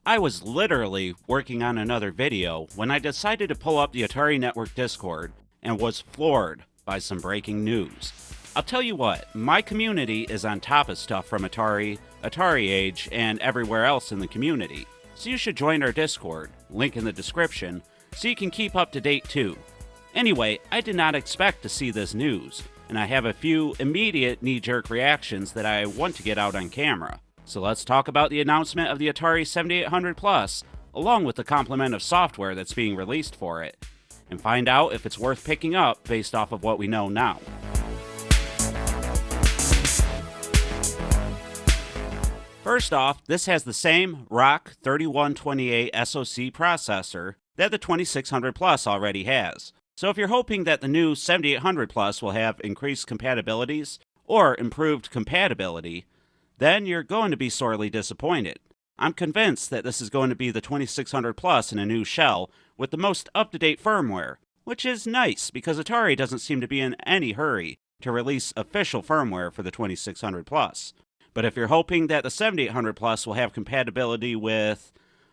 I was literally working on another video when I decided to pull up the Atari Network Discord and was floored by some breaking news. I'll tell you what, my community is on top of stuff from Atari, Atari Age, and everywhere else in the community. So you should join our Discord, link in the description, so you can keep up to date too. Anyway, I did not expect to see this news, and I have a few immediate knee-jerk reactions that I want to get out on camera. So let's talk about the announcement of the Atari 7800 Plus, along with the complement of software that's being released for it, and find out if it's worth picking up based off of what we know now. First off, this has the same ROC 3128 SoC processor that the 2600 Plus already has. So if you're hoping that the new 7800 Plus will have increased compatibilities or improved compatibility, then you're going to be sorely disappointed. I'm convinced that this is going to be the 2600 Plus in a new shell with the most up-to-date firmware, which is nice because Atari doesn't seem to be in any hurry to release official firmware for the 2600 Plus. But if you're hoping that the 7800 Plus will have compatibility with,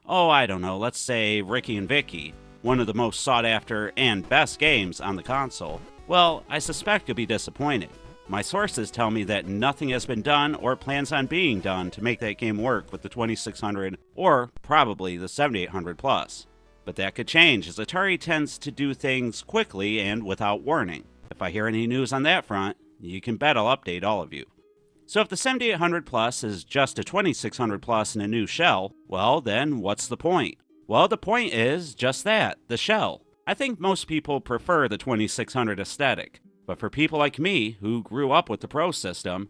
I don't know, let's say Ricky and Vicky, one of the most sought-after and best games on the console, well, I suspect you'll be disappointed. My sources tell me that nothing has been done or plans on being done to make that game work with the 2600 or probably the 7800 Plus. But that could change as Atari tends to do things quickly and without warning. If I hear any news on that front, you can bet I'll update all of you. So if the 7800 Plus is just a 2600 Plus in a new shell, well then what's the point? Well, the point is just that, the shell. I think most people prefer the 2600 aesthetic, but for people like me who grew up with the Pro system,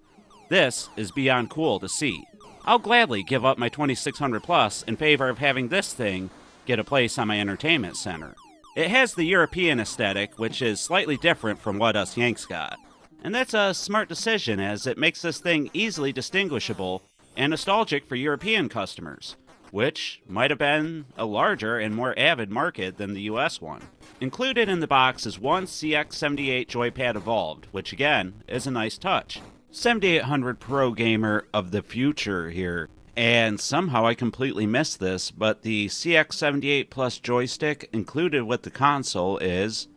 this is beyond cool to see. I'll gladly give up my 2600 Plus in favor of having this thing get a place on my entertainment center. It has the European aesthetic, which is slightly different from what us Yanks got. And that's a smart decision as it makes this thing easily distinguishable and nostalgic for European customers, which might have been a larger and more avid market than the US one. Included in the box is one CX78 Joypad Evolved, which again is a nice touch. 7800 Pro Gamer of the future here. And somehow I completely missed this, but the CX78 Plus joystick included with the console is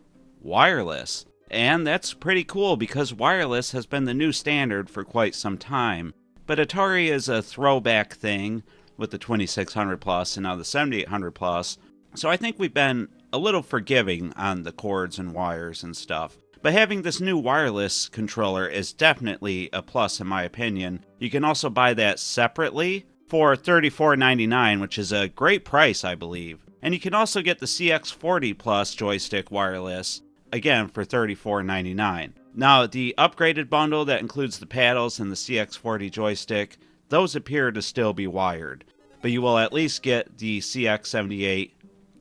wireless. And that's pretty cool because wireless has been the new standard for quite some time. But Atari is a throwback thing with the 2600 Plus and now the 7800 Plus. So I think we've been a little forgiving on the cords and wires and stuff. But having this new wireless controller is definitely a plus in my opinion. You can also buy that separately for $34.99, which is a great price, I believe. And you can also get the CX40 Plus joystick wireless, again for $34.99. Now, the upgraded bundle that includes the paddles and the CX40 joystick, those appear to still be wired. But you will at least get the CX78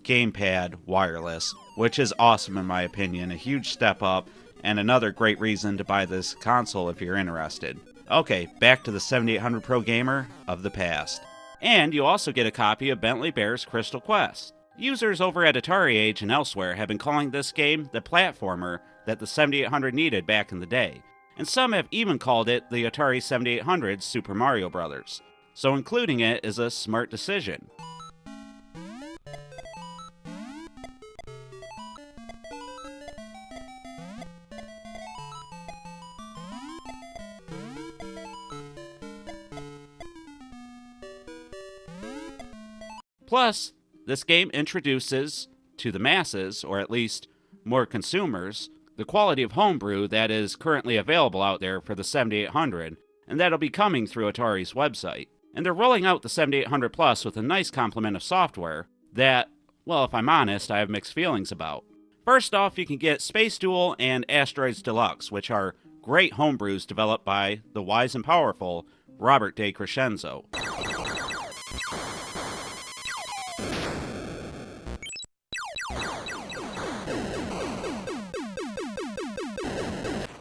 gamepad wireless, which is awesome in my opinion, a huge step up, and another great reason to buy this console if you're interested. Okay, back to the 7800 Pro Gamer of the past. And you also get a copy of Bentley Bear's Crystal Quest. Users over at Atari Age and elsewhere have been calling this game the platformer that the 7800 needed back in the day, and some have even called it the Atari 7800's Super Mario Bros. So including it is a smart decision. Plus, this game introduces to the masses, or at least more consumers, the quality of homebrew that is currently available out there for the 7800, and that'll be coming through Atari's website. And they're rolling out the 7800 Plus with a nice complement of software that, well, if I'm honest, I have mixed feelings about. First off, you can get Space Duel and Asteroids Deluxe, which are great homebrews developed by the wise and powerful Robert DeCrescenzo.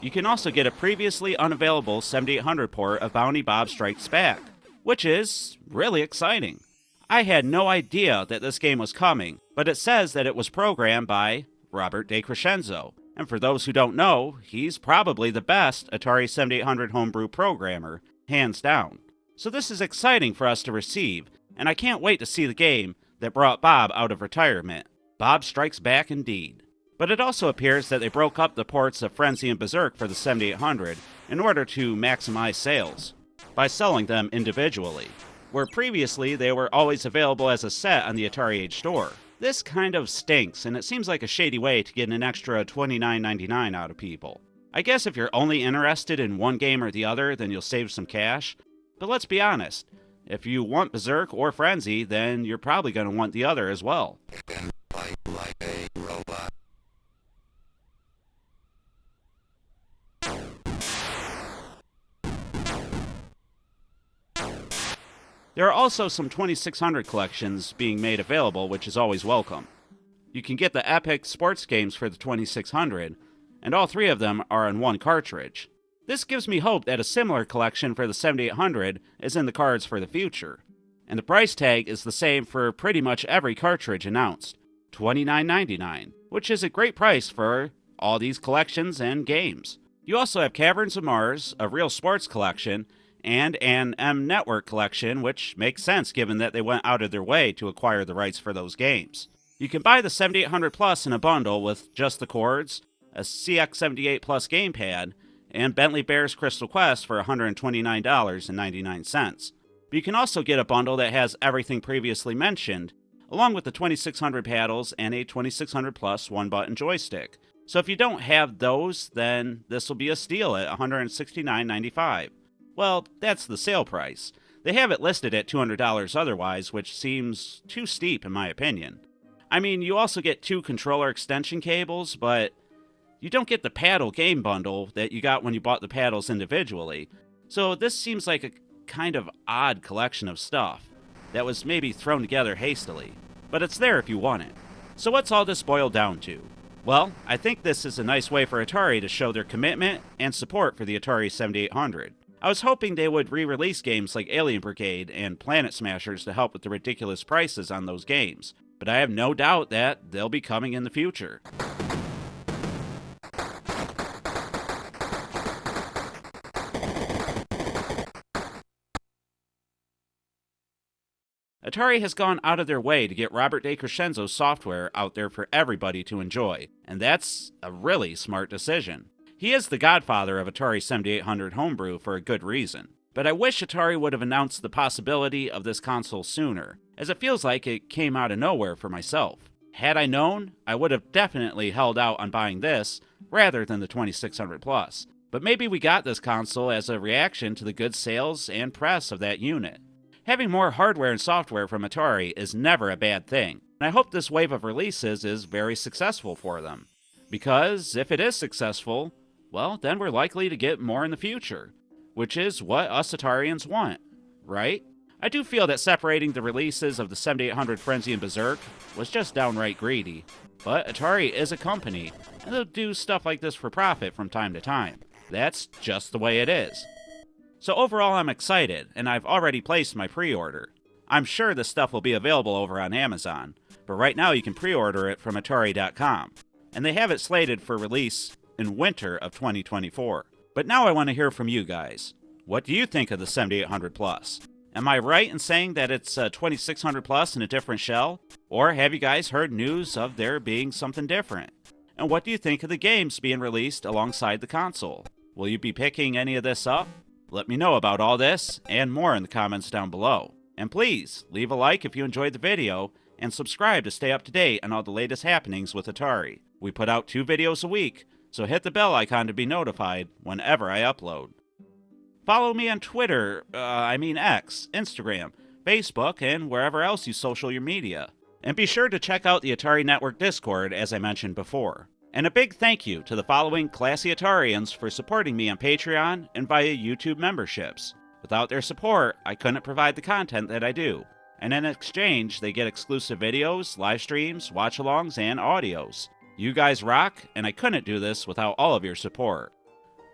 You can also get a previously unavailable 7800 port of Bounty Bob Strikes Back, which is really exciting. I had no idea that this game was coming, but it says that it was programmed by Robert DeCrescenzo. And for those who don't know, he's probably the best Atari 7800 homebrew programmer, hands down. So this is exciting for us to receive, and I can't wait to see the game that brought Bob out of retirement. Bob strikes back indeed. But it also appears that they broke up the ports of Frenzy and Berserk for the 7800 in order to maximize sales by selling them individually, where previously they were always available as a set on the Atari Age store. This kind of stinks, and it seems like a shady way to get an extra $29.99 out of people. I guess if you're only interested in one game or the other, then you'll save some cash. But let's be honest, if you want Berserk or Frenzy, then you're probably going to want the other as well. Like a robot. There are also some 2600 collections being made available, which is always welcome. You can get the Epic sports games for the 2600, and all three of them are on one cartridge. This gives me hope that a similar collection for the 7800 is in the cards for the future. And the price tag is the same for pretty much every cartridge announced, $29.99, which is a great price for all these collections and games. You also have Caverns of Mars, a real sports collection, and an M Network collection, which makes sense given that they went out of their way to acquire the rights for those games. You can buy the 7800 Plus in a bundle with just the cords, a CX78 Plus gamepad, and Bentley Bears Crystal Quest for $129.99. But you can also get a bundle that has everything previously mentioned, along with the 2600 paddles and a 2600 Plus one-button joystick. So if you don't have those, then this will be a steal at $169.95. Well, that's the sale price. They have it listed at $200 otherwise, which seems too steep in my opinion. I mean, you also get 2 controller extension cables, but you don't get the paddle game bundle that you got when you bought the paddles individually. So this seems like a kind of odd collection of stuff that was maybe thrown together hastily. But it's there if you want it. So what's all this boil down to? Well, I think this is a nice way for Atari to show their commitment and support for the Atari 7800. I was hoping they would re-release games like Alien Brigade and Planet Smashers to help with the ridiculous prices on those games, but I have no doubt that they'll be coming in the future. Atari has gone out of their way to get Robert DeCrescenzo's software out there for everybody to enjoy, and that's a really smart decision. He is the godfather of Atari 7800 homebrew for a good reason, but I wish Atari would have announced the possibility of this console sooner, as it feels like it came out of nowhere for myself. Had I known, I would have definitely held out on buying this rather than the 2600 Plus, but maybe we got this console as a reaction to the good sales and press of that unit. Having more hardware and software from Atari is never a bad thing, and I hope this wave of releases is very successful for them. Because if it is successful, well, then we're likely to get more in the future, which is what us Atarians want, right? I do feel that separating the releases of the 7800 Frenzy and Berserk was just downright greedy, but Atari is a company, and they'll do stuff like this for profit from time to time. That's just the way it is. So overall, I'm excited, and I've already placed my pre-order. I'm sure this stuff will be available over on Amazon, but right now you can pre-order it from Atari.com, and they have it slated for release in winter of 2024. But now I want to hear from you guys. What do you think of the 7800 Plus? Am I right in saying that it's a 2600 Plus in a different shell? Or have you guys heard news of there being something different? And what do you think of the games being released alongside the console? Will you be picking any of this up? Let me know about all this and more in the comments down below. And please, leave a like if you enjoyed the video, and subscribe to stay up to date on all the latest happenings with Atari. We put out 2 videos a week, so hit the bell icon to be notified whenever I upload. Follow me on Twitter, X, Instagram, Facebook, and wherever else you social your media. And be sure to check out the Atari Network Discord, as I mentioned before. And a big thank you to the following classy Atarians for supporting me on Patreon and via YouTube memberships. Without their support, I couldn't provide the content that I do. And in exchange, they get exclusive videos, live streams, watch-alongs, and audios. You guys rock, and I couldn't do this without all of your support.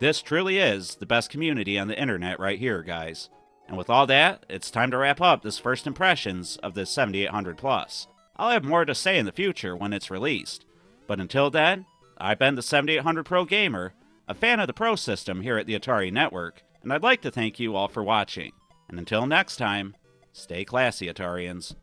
This truly is the best community on the internet right here, guys. And with all that, it's time to wrap up this first impressions of this 7800 Plus. I'll have more to say in the future when it's released. But until then, I've been the 7800 Pro Gamer, a fan of the Pro system here at the Atari Network, and I'd like to thank you all for watching. And until next time, Stay classy, Atarians.